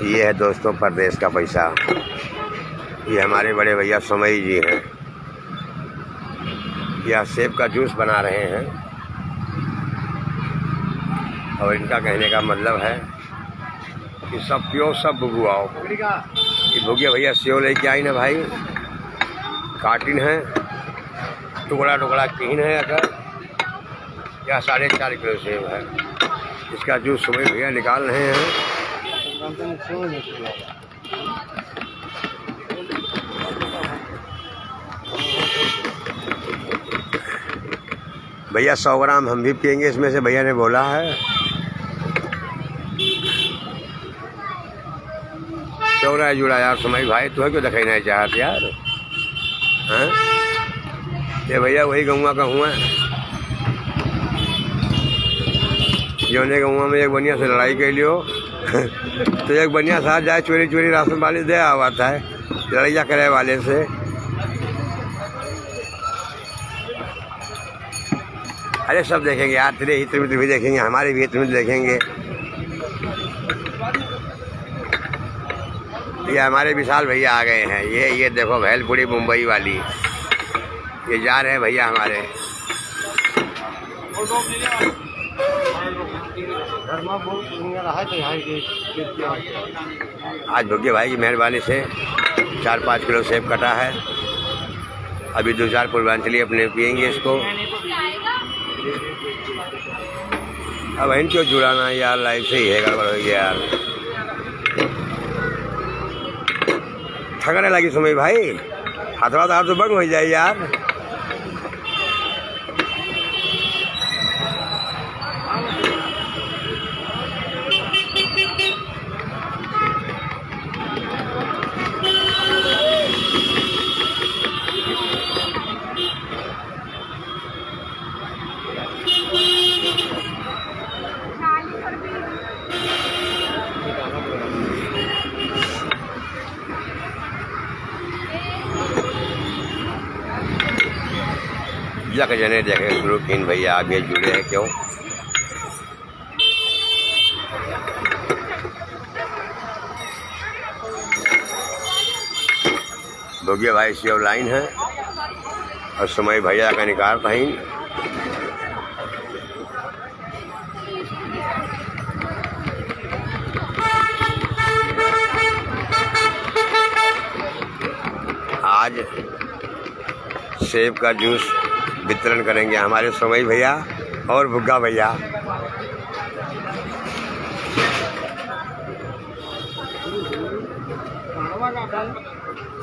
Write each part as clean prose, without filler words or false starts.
ये है दोस्तों परदेश का पैसा। ये हमारे बड़े भैया सोमई जी हैं। यह सेब का जूस बना रहे हैं और इनका कहने का मतलब है कि सब पियो, सब बुगुआओ। ये भुगिया भैया सेव लेके आई ना भाई, कार्टन है, टुकड़ा टुकड़ा कीन है। अगर यह 4.5 किलो सेब है। इसका जूस सुबह भैया निकाल रहे हैं। भैया 100 ग्राम हम भी पियेंगे इसमें से, भैया ने बोला है। क्यों रहा है जुड़ा यार सुमई भाई, तुम्हें क्यों दिखाई नहीं चाहते यार? हैं ये भैया वही गौवा का हुआ जोने गौवा में एक बढ़िया से लड़ाई कर लियो तो एक बढ़िया साथ जाए चोरी चोरी राशन वाले दे आता है लड़ाइया करे वाले से। अरे सब देखेंगे यार, तेरे हित मित्र भी देखेंगे, हमारे भी हित मित्र देखेंगे। ये हमारे विशाल भैया आ गए हैं। ये देखो भेलपुरी मुंबई वाली, ये जा रहे हैं भैया हमारे। आज भुग्गे भाई की मेहरबानी से 4-5 किलो सेब कटा है। अभी 2-4 पूर्वांचली अपने पियेंगे इसको। अब इनको जुड़ाना यार, लाइफ से ही है, गड़बड़ हो गया यार। थकने लगी सुमई भाई, हाथ तो बंद हो जाए यार। जग जने देखे ग्रुप इन भैया आगे जुड़े हैं क्यों? भुगिया भाई सेव लाइन है और सुमई भैया का निकार नहीं। आज सेब का जूस वितरण करेंगे हमारे सोमई भैया और भुग्गा भैया।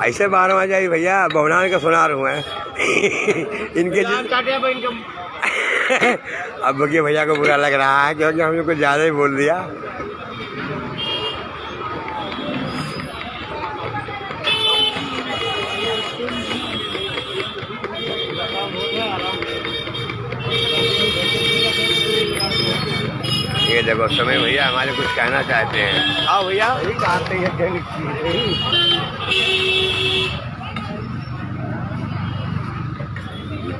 ऐसे 12 आ जाए भैया, बहुनान का सुनार हुआ है इनके अब भुग्गे भैया को बुरा लग रहा है क्योंकि हमने कुछ ज़्यादा ही बोल दिया। ये देखो समय भैया हमारे कुछ कहना चाहते हैं। आओ भैया,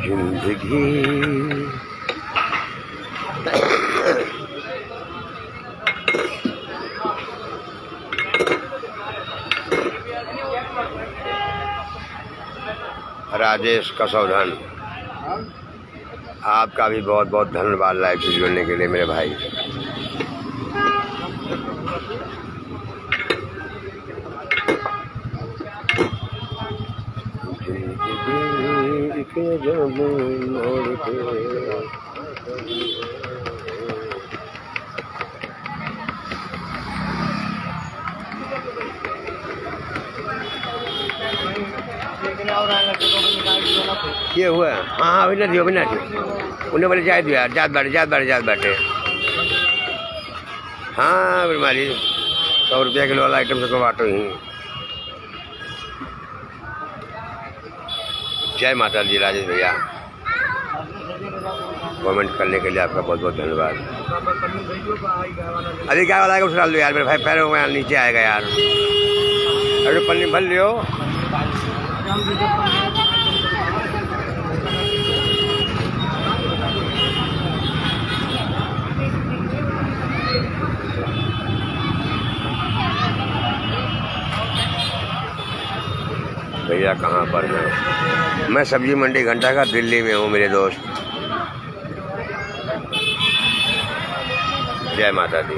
जिंदगी राजेश कसौधन, आपका भी बहुत बहुत धन्यवाद लाइव से जुड़ने के लिए मेरे भाई। ये हुआ हाँ अभी नहीं उन्हें बोले जाए दिया जात बाटे हाँ बीमारी 100 रुपया किलो वाला आइटम से बाटो ही। जय माता दी राजेश भैया, कमेंट करने के लिए आपका बहुत बहुत धन्यवाद। अरे क्या वाला उठा लो यार, मेरे भाई पैरों में नीचे आएगा यार। अरे पन्नी भर लियो। भैया कहाँ पर हैं? मैं सब्जी मंडी घंटाघर दिल्ली में हूँ मेरे दोस्त। जय माता दी।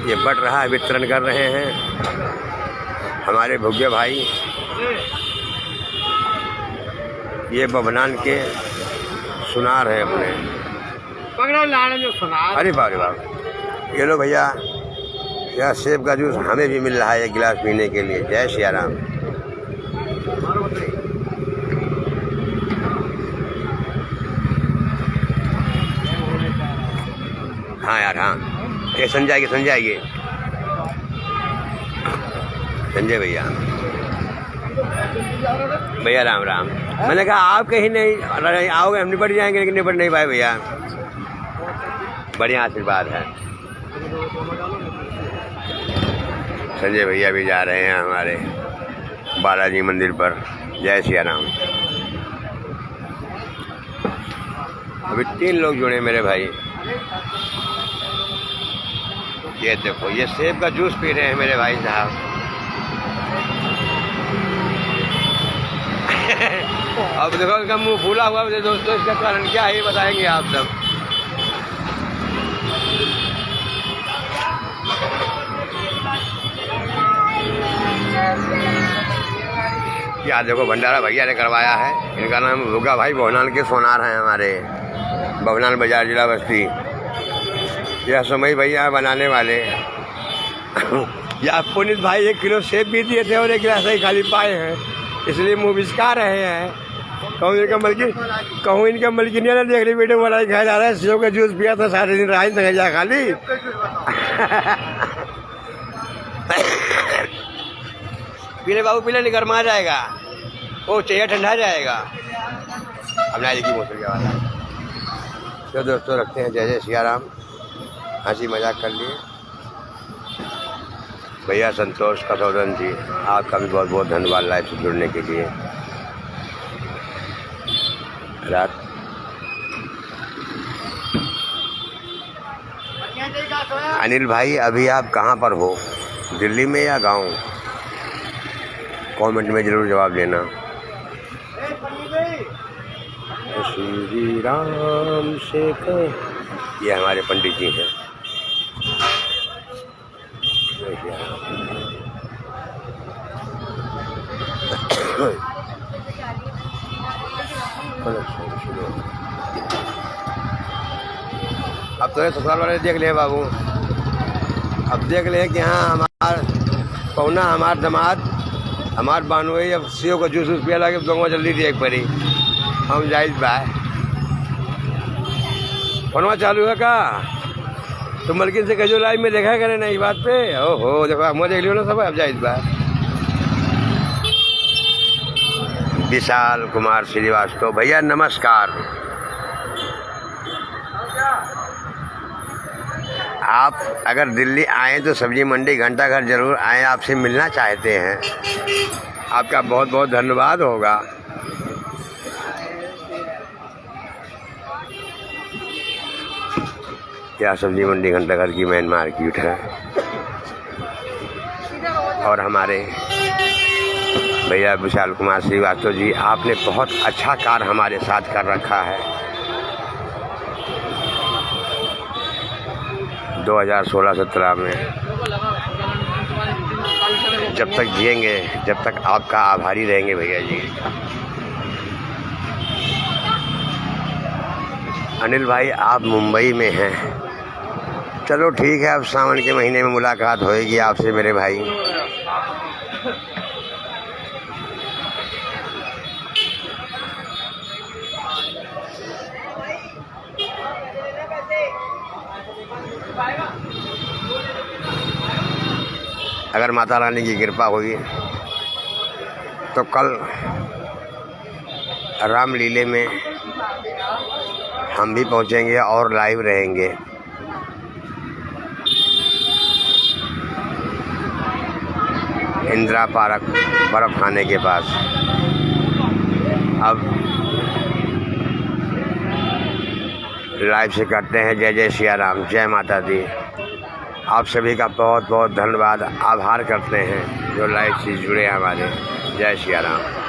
ये बढ़ रहा है, वितरण कर रहे हैं हमारे भुग्गे भाई। ये बभनान के सुनार है अपने। अरे बाप रे बाप। ये लो भैया, यह सेब का जूस हमें भी मिल रहा है एक गिलास पीने के लिए। जय सिया राम। हाँ यार, हाँ ये संजय संजय भैया राम राम। मैंने कहा आप कहीं नहीं आओगे, हम निपट जाएंगे, लेकिन निपट नहीं पाए भैया। बढ़िया आशीर्वाद है। संजय भैया भी जा रहे हैं हमारे बालाजी मंदिर पर। जय सिया राम। अभी 3 लोग जुड़े मेरे भाई। ये देखो, ये सेब का जूस पी रहे हैं मेरे भाई साहब। अब देखो इनका मुंह फूला हुआ है दोस्तों, इसका कारण क्या है ये बताएंगे आप सब। क्या देखो, भंडारा भैया ने करवाया है। इनका नाम भुग्गा भाई बभनान के सोनार हैं हमारे, बभनान बाजार जिला बस्ती। यह समय भैया बनाने वाले। या पुनित भाई 1 किलो सेब भी दिए थे और 1 गिलास ही खाली पाए हैं, इसलिए मुँह बिचका रहे हैं। कहूँ इनका मलकिनिया ने देख रही वीडियो बड़ा खाया जा रहा है। सेब का जूस पिया था, सारे दिन रात तक जा खाली। पीले बाबू, पीले नहीं गर्मा जाएगा, वो चाहिए ठंडा जाएगा। अब ना की मौसम के वाला। तो दोस्तों रखते हैं। जय जय सिया राम। हंसी मजाक कर लिए। भैया संतोष कसौदन जी, आपका भी बहुत बहुत धन्यवाद लाइव से जुड़ने के लिए। रात अनिल भाई, अभी आप कहाँ पर हो, दिल्ली में या गांव? कमेंट में जरूर जवाब देना। श्री राम से ये हमारे पंडित जी हैं। अब तो ससुराल वाले देख ले बाबू, अब देख ले कि हाँ हमार पौना, हमार दमाद, हमार बानुई अब सीओ का जूस पिया लगे दोनों जल्दी देख पड़ी। हम जाइज बा फोनवा चालू है का? तो मलकिन से कजो लाइव में देखा करे ना ये बात पे। ओहो देखो, हम देख लियो ना सब। अब जाइज बा। विशाल कुमार श्रीवास्तव भैया नमस्कार। आप अगर दिल्ली आए तो सब्जी मंडी घंटाघर जरूर आए, आपसे मिलना चाहते हैं। आपका बहुत बहुत धन्यवाद होगा। क्या सब्जी मंडी घंटाघर की मेन मार्केट है। और हमारे भैया विशाल कुमार श्रीवास्तव जी, आपने बहुत अच्छा कार्य हमारे साथ कर रखा है। 2016-17 में जब तक जिएंगे जब तक आपका आभारी रहेंगे भैया जी। अनिल भाई, आप मुंबई में हैं। चलो ठीक है, अब सावन के महीने में मुलाकात होएगी आपसे मेरे भाई। अगर माता रानी की कृपा होगी तो कल रामलीले में हम भी पहुंचेंगे और लाइव रहेंगे। इंदिरा पार्क बर्फ खाने के पास। अब लाइव से करते हैं। जय जय सिया राम, जय माता दी। आप सभी का बहुत बहुत धन्यवाद, आभार करते हैं जो लाइव से जुड़े हैं हमारे। जय सिया राम।